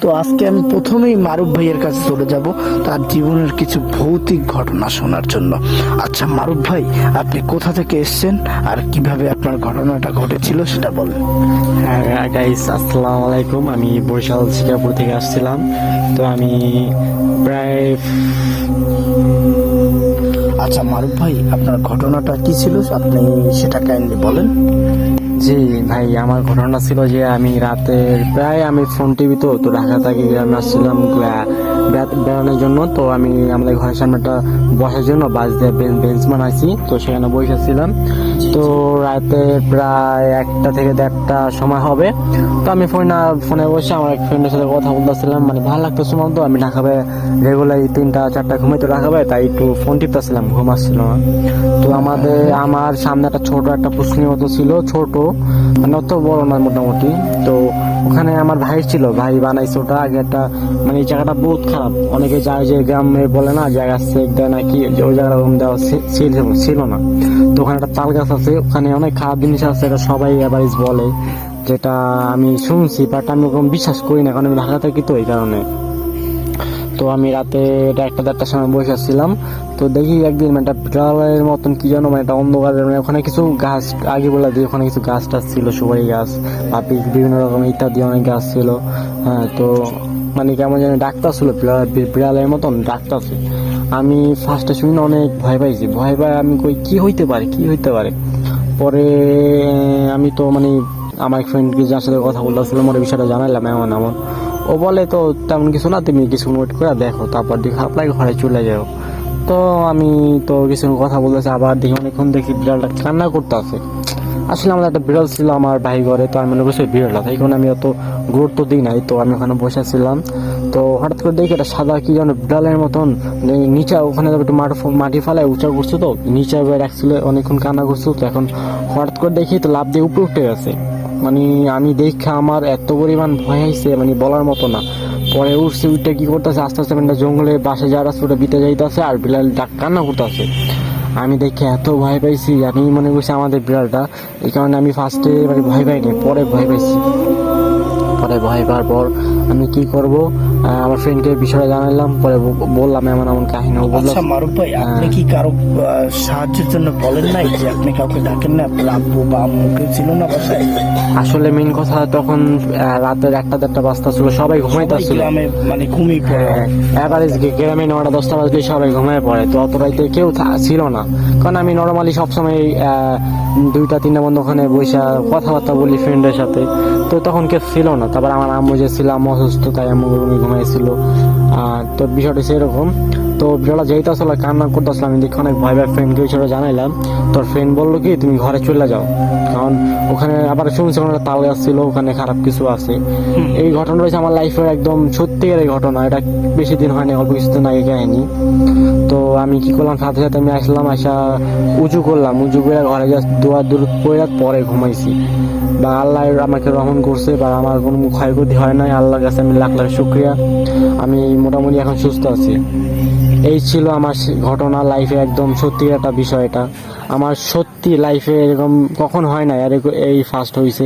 তো আজকে আমি প্রথমেই মারুফ ভাইয়ের কাছে চলে যাব তার জীবনের কিছু ভৌতিক ঘটনা শোনার জন্য। আচ্ছা মারুফ ভাই, আপনি কোথা থেকে এসেছেন আর কিভাবে আপনার ঘটনাটা ঘটেছিল সেটা বলেন। হ্যাঁ গাইস, আসসালামু আলাইকুম। আমি বরিশাল শিকারপুর থেকে আসছিলাম। তো আমি প্রায় আচ্ছা মারুফ ভাই, আপনার ঘটনাটা কি ছিল আপনি সেটা কাইন্ডলি বলেন। জি ভাই, আমার ঘটনা ছিল যে আমি রাতের প্রায় আমি ফোন টিভি তো ঢাকা থেকে গ্রামে আসছিলাম বেড়ানোর জন্য। তো আমি আমাদের ঘরের সামনে একটা বসার জন্য বাস দিয়ে বেঞ্চ বানাইছি, তো সেখানে বসেছিলাম। তো রাতে প্রায় 1টা থেকে 1:30 সময় হবে। তো আমি ফোনে বসে আমার এক ফ্রেন্ডের সাথে কথা বলতেছিলাম, মানে ভালো লাগতেছিল না। তো আমি ঢাকাবে রেগুলারই 3টা-4টা ঘুমাইতে ঢাকাবে, তাই একটু ফোন টিপতেছিলাম, ঘুম আসছিল না। তো আমার সামনে একটা ছোট একটা পুষ্করিণী মতো ছিল, ছোট মানে অত বড় না মোটামুটি। তো ওখানে আমার ভাই ছিল, ভাই বানাইছে ওটা আগে একটা, মানে এই জায়গাটা বহুত খারাপ। অনেকে যায় যে গ্রামে বলে না জায়গা সেক দেয় নাকি, যে ওই জায়গাটা ওরকম দেওয়া ছিল না। তো ওখানে একটা তাল গাছ আছে, ওখানে অনেক খারাপ জিনিস আছে, এটা সবাই এভারেজ বলে, যেটা আমি শুনছি, বাট আমি ওরকম বিশ্বাস করি না, কারণ আমি ঢাকা থাকি তো এই কারণে। তো আমি রাতে 1টা-1:30টার সময় বসে আসছিলাম। তো দেখি একদিন মানে একটা বিড়ালের মতন কি জানো, মানে একটা অন্ধকারের, মানে ওখানে কিছু গাছ, আগে বলে দিই, ওখানে কিছু গাছ টাছ ছিল, সুপারি গাছ বা বিভিন্ন রকম ইত্যাদি অনেক গাছ ছিল। হ্যাঁ, তো মানে কেমন জানি ডাকতেছিল, বিড়ালের মতন ডাকতেছে। আমি ফার্স্টে শুনি না, অনেক ভয় পাইছি, ভয় পাই আমি কই কি হইতে পারে। পরে আমি তো মানে আমার ফ্রেন্ডকে যার সাথে কথা বলতেছিলাম ওর বিষয়টা জানাইলাম, এমন ও বলে তো তেমন কিছু না, তুমি কিছুক্ষণ ওয়েট করে দেখো, তারপর দেখি খারাপ লাগে ঘরে চলে যাও। তো আমি তো কিছুক্ষণ কথা বলতেছি, আবার দেখি অনেকক্ষণ দেখি বিড়ালটা কান্না করতেছে। আসলে আমাদের একটা বিড়াল ছিল আমার ভাই ঘরে, তো আমি মনে করছি বিড়ালটা, তাই কারণে আমি অত গুরুত্ব দিই নাই। তো আমি ওখানে বসেছিলাম, তো হঠাৎ করে দেখি একটা সাদা কি যেন বিড়ালের মতন নিচে, ওখানে একটু মাটি ফালায় উঁচা করছো, তো নিচে রাখছিল, অনেকক্ষণ কান্না করছো। তো এখন হঠাৎ করে দেখি তো লাফ দিয়ে উপরে উঠে গেছে। মানে আমি দেখে আমার এত পরিমাণ ভয় হয়েছে, মানে বলার মতো না। পরে উঠছে, উঠে কি করতেছে, আস্তে আস্তে মানে জঙ্গলে বাসে যা রাস্তাটা বিতে যাইতেছে, আর বিড়াল ডাক কান্না করতেছে। আমি দেখে এত ভয় পাইছি, আমি মনে করছি আমাদের বিড়ালটা, এই কারণে আমি ফার্স্টে মানে ভয় পাইনি, পরে ভয় পাইছি। পরে ভয় পাওয়ার পর আমি কি করব, আমার ফ্রেন্ডকে বিষয়টা জানালাম, পরে বললাম এমন কাহিনী। ও বলল, আচ্ছা মারুফ ভাই, আপনি কি কারো সাহায্যের জন্য বলেন নাই যে আপনি কাউকে ডাকেন না? আপনার আব্বু বা আম্মু কেউ ছিল না বাসায়? আসলে মেন কথা তখন রাতের 1টা-1:30 বাজতেছিল, সবাই ঘুমাইতেছিল, গ্রামে মানে ঘুমিয়ে পড়ে। এভারেজ গ্রামে 9টা-10টা বাজলে সবাই ঘুমিয়ে পড়ে। তো অত রাইতে কেউ ছিল না, কারণ আমি নর্মালি সবসময় 2টা-3টা বন্ধ ওখানে বসে কথাবার্তা বলি ফ্রেন্ডের সাথে। তো তখন কেউ ছিল না। তারপর আমার আম্মু যে ছিল, আম্মু অসুস্থ, তাই আম্মু রুমে ঘুমাইছিল। তো বিষয়টা সেরকম। তো বিড়ালটা যেইটা আসলে কান্না করতেছিল, আমি দেখি অনেক ভয় ফ্রেন্ডকে বিষয়টা জানাইলাম। তোর ফ্রেন্ড বললো কি তুমি ঘরে চলে যাও, কারণ ওখানে আবার শুনছি ওখানে তাল গাছ ছিল, ওখানে খারাপ কিছু আছে। এই ঘটনা রয়েছে আমার লাইফের একদম সত্যিকারের ঘটনা, এটা বেশি দিন হয়নি, অল্প কিছুদিন আগে কাহিনী। তো আমি কি করলাম, সাথে সাথে আমি আসলাম, উঁচু করে ঘরে যা দূর করে পরে ঘুমাইছি। বা আল্লাহ আমাকে রহম করছে, বা আমার কোনো ক্ষয়ক্ষতি হয় নাই, আল্লাহর কাছে আমি লাখ লাখ শুকরিয়া। আমি মোটামুটি এখন সুস্থ আছি। এই ছিল আমার ঘটনা লাইফে, একদম সত্যি একটা বিষয়। এটা আমার সত্যি লাইফে এরকম কখন হয় না, আর এই ফার্স্ট হয়েছে।